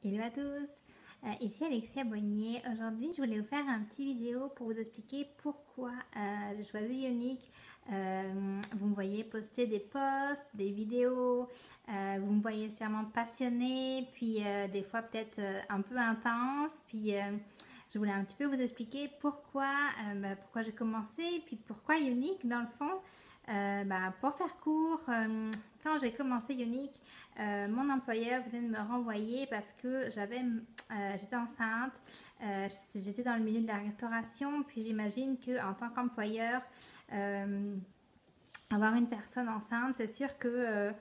Hello à tous, ici Alexia Bonnier. Aujourd'hui, je voulais vous faire un petit vidéo pour vous expliquer pourquoi j'ai choisi Younique. Vous me voyez poster des posts, des vidéos, vous me voyez sûrement passionnée, puis des fois peut-être un peu intense, puis je voulais un petit peu vous expliquer pourquoi j'ai commencé, puis pourquoi Younique dans le fond. Pour faire court, quand j'ai commencé Younique, mon employeur venait de me renvoyer parce que j'étais enceinte, j'étais dans le milieu de la restauration, puis j'imagine qu'en tant qu'employeur, avoir une personne enceinte, c'est sûr que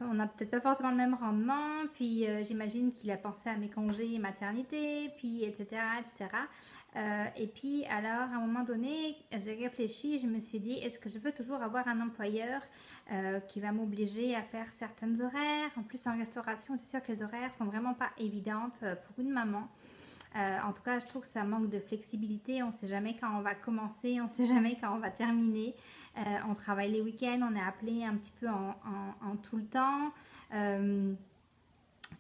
on n'a peut-être pas forcément le même rendement, puis j'imagine qu'il a pensé à mes congés maternité, puis etc. etc. Et puis alors à un moment donné, j'ai réfléchi, je me suis dit, est-ce que je veux toujours avoir un employeur qui va m'obliger à faire certaines horaires? En plus en restauration, c'est sûr que les horaires sont vraiment pas évidentes pour une maman. En tout cas, je trouve que ça manque de flexibilité. On ne sait jamais quand on va commencer, on ne sait jamais quand on va terminer. On travaille les week-ends, on est appelé un petit peu en tout le temps.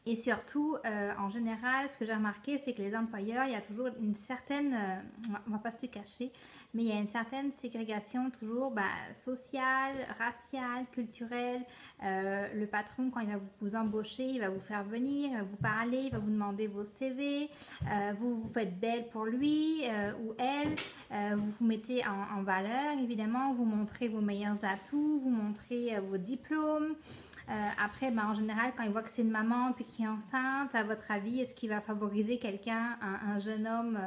Et surtout, en général, ce que j'ai remarqué, c'est que les employeurs, il y a toujours une certaine, on va pas se le cacher, mais il y a une certaine ségrégation toujours sociale, raciale, culturelle. Le patron, quand il va vous embaucher, il va vous faire venir, il va vous parler, il va vous demander vos CV, vous vous faites belle pour lui ou elle, vous vous mettez en valeur, évidemment, vous montrez vos meilleurs atouts, vous montrez vos diplômes. Après, en général, quand il voit que c'est une maman puis qui est enceinte, à votre avis, est-ce qu'il va favoriser quelqu'un, un jeune homme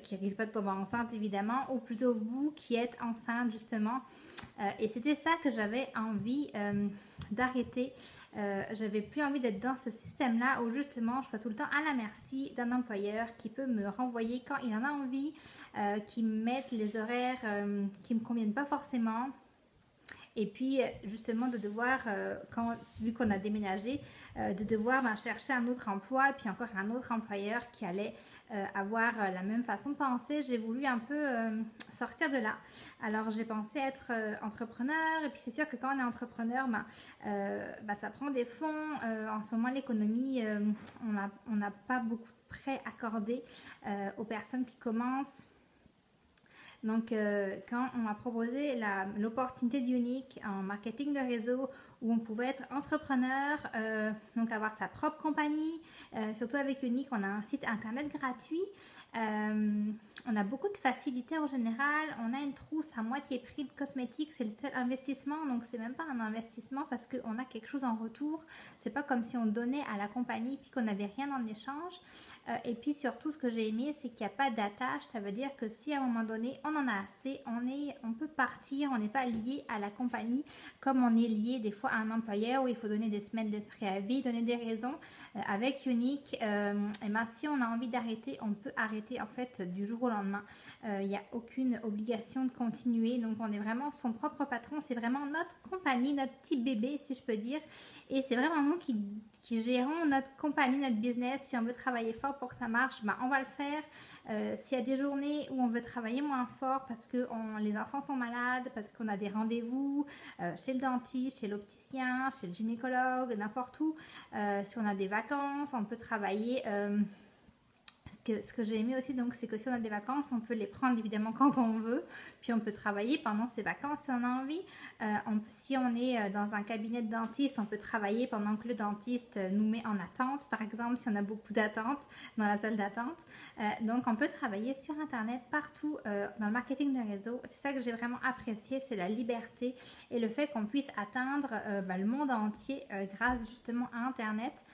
qui risque pas de tomber enceinte, évidemment, ou plutôt vous qui êtes enceinte, justement? Et c'était ça que j'avais envie d'arrêter. J'avais plus envie d'être dans ce système-là où justement je suis tout le temps à la merci d'un employeur qui peut me renvoyer quand il en a envie, qui me mette les horaires qui me conviennent pas forcément. Et puis, justement, de devoir, vu qu'on a déménagé, de devoir chercher un autre emploi, puis encore un autre employeur qui allait avoir la même façon de penser. J'ai voulu un peu sortir de là. Alors, j'ai pensé être entrepreneur. Et puis, c'est sûr que quand on est entrepreneur, ça prend des fonds. En ce moment, l'économie, on n'a pas beaucoup de prêts accordés aux personnes qui commencent. Donc, quand on m'a proposé l'opportunité d'Unique en marketing de réseau où on pouvait être entrepreneur, donc avoir sa propre compagnie, surtout avec Unique, on a un site internet gratuit. On a beaucoup de facilités en général. On a une trousse à moitié prix de cosmétiques, c'est le seul investissement, donc c'est même pas un investissement parce qu'on a quelque chose en retour. C'est pas comme si on donnait à la compagnie puis qu'on n'avait rien en échange. Et puis surtout, ce que j'ai aimé, c'est qu'il n'y a pas d'attache. Ça veut dire que si à un moment donné, on en a assez, on peut partir, on n'est pas lié à la compagnie comme on est lié des fois à un employeur où il faut donner des semaines de préavis, donner des raisons. Avec Unique, si on a envie d'arrêter, on peut arrêter en fait du jour au lendemain. Il n'y a aucune obligation de continuer. Donc on est vraiment son propre patron. C'est vraiment notre compagnie, notre petit bébé si je peux dire. Et c'est vraiment nous qui gérons notre compagnie, notre business. Si on veut travailler fort pour que ça marche, on va le faire. S'il y a des journées où on veut travailler moins fort parce que les enfants sont malades, parce qu'on a des rendez-vous chez le dentiste, chez l'opticien, chez le gynécologue, n'importe où, si on a des vacances, on peut travailler. Ce que j'ai aimé aussi, donc, c'est que si on a des vacances, on peut les prendre évidemment quand on veut, puis on peut travailler pendant ces vacances si on a envie. Si on est dans un cabinet de dentiste, on peut travailler pendant que le dentiste nous met en attente, par exemple, si on a beaucoup d'attentes dans la salle d'attente. Donc, on peut travailler sur Internet partout dans le marketing de réseau. C'est ça que j'ai vraiment apprécié, c'est la liberté et le fait qu'on puisse atteindre le monde entier grâce justement à Internet.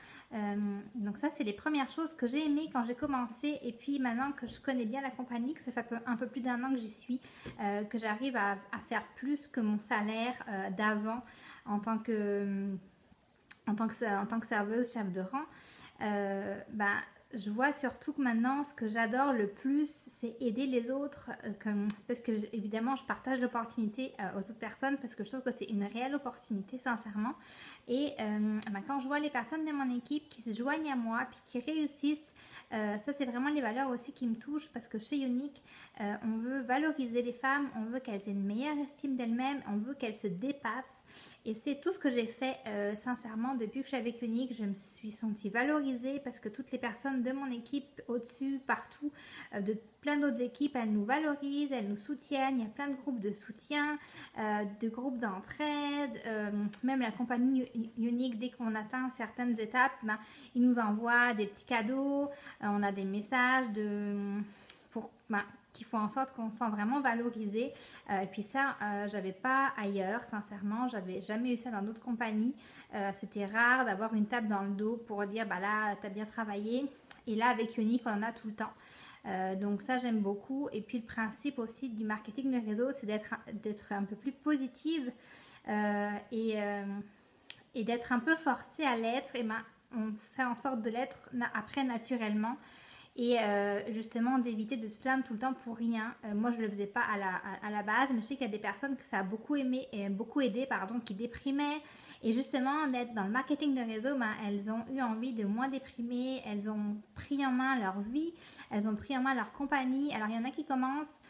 Donc ça, c'est les premières choses que j'ai aimées quand j'ai commencé. Et puis maintenant que je connais bien la compagnie, que ça fait un peu plus d'un an que j'y suis, que j'arrive à faire plus que mon salaire d'avant en tant que serveuse, chef de rang, je vois surtout que maintenant, ce que j'adore le plus, c'est aider les autres, parce que évidemment, je partage l'opportunité aux autres personnes, parce que je trouve que c'est une réelle opportunité, sincèrement. Et quand quand je vois les personnes de mon équipe qui se joignent à moi puis qui réussissent, ça c'est vraiment les valeurs aussi qui me touchent parce que chez Unique, on veut valoriser les femmes, on veut qu'elles aient une meilleure estime d'elles-mêmes, on veut qu'elles se dépassent et c'est tout ce que j'ai fait sincèrement depuis que je suis avec Unique. Je me suis sentie valorisée parce que toutes les personnes de mon équipe au-dessus, partout, de plein d'autres équipes, elles nous valorisent, elles nous soutiennent. Il y a plein de groupes de soutien, de groupes d'entraide, même la compagnie Unique, dès qu'on atteint certaines étapes, ben, ils nous envoient des petits cadeaux, on a des messages qui font en sorte qu'on se sent vraiment valorisé. Et puis ça, j'avais pas ailleurs, sincèrement, j'avais jamais eu ça dans d'autres compagnies. C'était rare d'avoir une tape dans le dos pour dire, bah là, t'as bien travaillé. Et là, avec Unique, on en a tout le temps. Donc ça, j'aime beaucoup. Et puis le principe aussi du marketing de réseau, c'est d'être un peu plus positive et d'être un peu forcé à l'être. Et ben, on fait en sorte de l'être après naturellement. Et justement d'éviter de se plaindre tout le temps pour rien. Moi je le faisais pas à la base, mais je sais qu'il y a des personnes que ça a beaucoup aidé, qui déprimaient. Et justement d'être dans le marketing de réseau, ben, elles ont eu envie de moins déprimer, elles ont pris en main leur vie, elles ont pris en main leur compagnie. Alors il y en a qui commencent,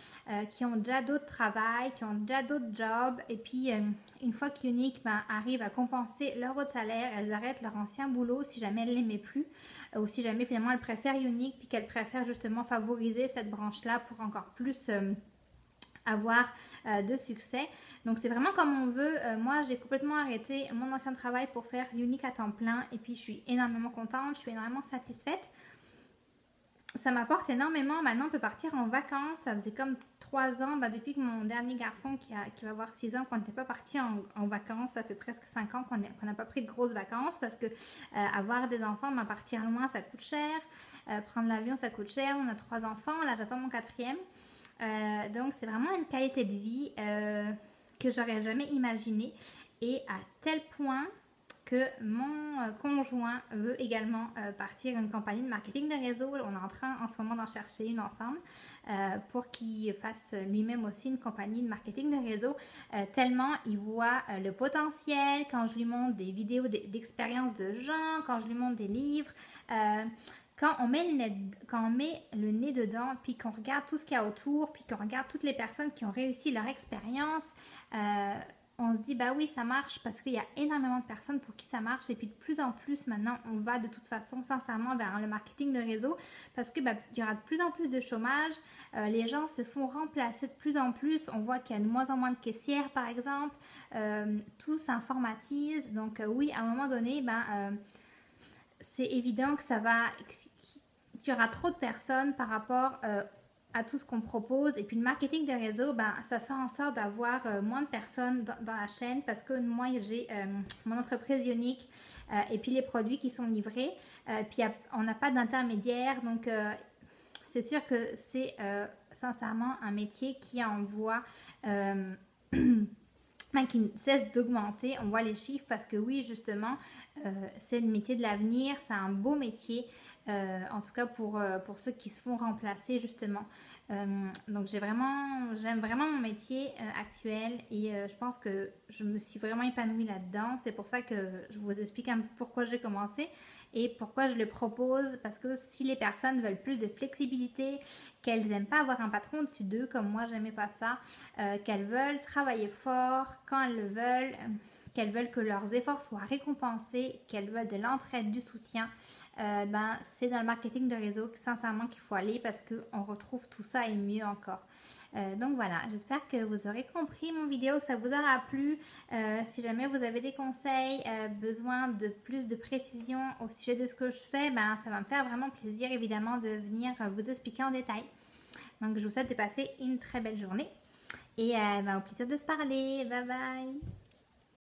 qui ont déjà d'autres travails, qui ont déjà d'autres jobs, et puis une fois qu'Unique arrive à compenser leur haut de salaire, elles arrêtent leur ancien boulot si jamais elles l'aimaient plus, ou si jamais finalement elles préfèrent Unique, puis qu'elles préfèrent justement favoriser cette branche-là pour encore plus avoir de succès. Donc c'est vraiment comme on veut. Moi j'ai complètement arrêté mon ancien travail pour faire Unique à temps plein et puis je suis énormément contente, je suis énormément satisfaite. Ça m'apporte énormément. Maintenant on peut partir en vacances. Ça faisait comme 3 ans, depuis que mon dernier garçon qui va avoir 6 ans qu'on n'était pas parti en vacances. Ça fait presque 5 ans qu'on n'a pas pris de grosses vacances parce que avoir des enfants, partir loin ça coûte cher. Prendre l'avion ça coûte cher. On a 3 enfants, là j'attends mon 4e. Donc c'est vraiment une qualité de vie que j'aurais jamais imaginée, et à tel point que mon conjoint veut également partir une compagnie de marketing de réseau. On est en train en ce moment d'en chercher une ensemble pour qu'il fasse lui-même aussi une compagnie de marketing de réseau, tellement il voit le potentiel quand je lui montre des vidéos d'expériences de gens, quand je lui montre des livres. Quand on met le nez dedans, puis qu'on regarde tout ce qu'il y a autour, puis qu'on regarde toutes les personnes qui ont réussi leur expérience, on se dit, bah oui, ça marche, parce qu'il y a énormément de personnes pour qui ça marche. Et puis de plus en plus, maintenant, on va de toute façon, sincèrement, vers le marketing de réseau, parce que il y aura de plus en plus de chômage. Les gens se font remplacer de plus en plus. On voit qu'il y a de moins en moins de caissières, par exemple. Tout s'informatise. Donc oui, à un moment donné, c'est évident que qu'il y aura trop de personnes par rapport à tout ce qu'on propose. Et puis le marketing de réseau, ça fait en sorte d'avoir moins de personnes dans la chaîne, parce que moi j'ai mon entreprise Unique et puis les produits qui sont livrés, puis on n'a pas d'intermédiaire. Donc c'est sûr que c'est sincèrement un métier qui envoie qui ne cesse d'augmenter. On voit les chiffres parce que oui, justement, c'est le métier de l'avenir, c'est un beau métier, en tout cas pour ceux qui se font remplacer, justement. Donc j'aime vraiment mon métier actuel, et je pense que je me suis vraiment épanouie là-dedans. C'est pour ça que je vous explique un peu pourquoi j'ai commencé et pourquoi je le propose, parce que si les personnes veulent plus de flexibilité, qu'elles n'aiment pas avoir un patron au-dessus d'eux comme moi j'aimais pas ça, qu'elles veulent travailler fort quand elles le veulent, qu'elles veulent que leurs efforts soient récompensés, qu'elles veulent de l'entraide, du soutien, c'est dans le marketing de réseau sincèrement qu'il faut aller, parce qu'on retrouve tout ça et mieux encore. Donc voilà, j'espère que vous aurez compris mon vidéo, que ça vous aura plu. Si jamais vous avez des conseils, besoin de plus de précision au sujet de ce que je fais, ça va me faire vraiment plaisir évidemment de venir vous expliquer en détail. Donc je vous souhaite de passer une très belle journée, et au plaisir de se parler. Bye bye.